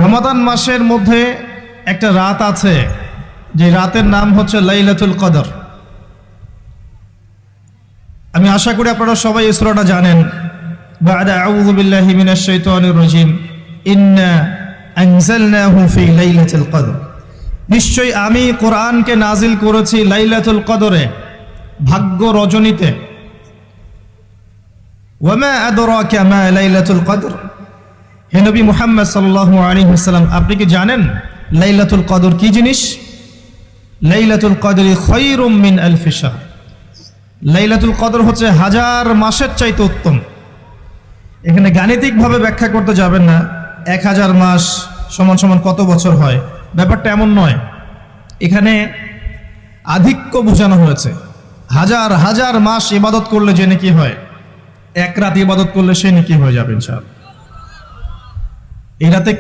রমাদান মাসের মধ্যে একটা রাত আছে, যে রাতের নাম হচ্ছে লাইলাতুল কদর। আমি আশা করি আপনারা সবাই এই সূরাটা জানেন। বা'দা আউযু বিল্লাহি মিনাশ শাইতানির রাজীম, ইন্না আনজালনাহু ফি লাইলাতুল কদর। নিশ্চয়ই আমি কোরআনকে নাজিল করেছি লাইলাতুল কদরে, ভাগ্য রজনীতে। ওয়া মা আদরাকা মা লাইলাতুল কদর। হে নবী মুহাম্মদ সাল্লাল্লাহু আলাইহি ওয়াসাল্লাম, আপনি কি জানেন লাইলাতুল কদর কি জিনিস? লাইলাতুল কদরি খায়রুম মিন আলফি শাহর। লাইলাতুল কদর হচ্ছে হাজার মাসের চাইতে উত্তম। এখানে গাণিতিকভাবে ব্যাখ্যা করতে যাবেন না, 1000 মাস সমান সমান কত বছর হয়, ব্যাপারটা এমন নয়। এখানে আধিক্য বোঝানো হয়েছে। হাজার হাজার মাস ইবাদত করলে যে নেকি হয়, এক রাত ইবাদত করলে সে নেকি হয়ে যাবে ইনশাআল্লাহ। এই রাতে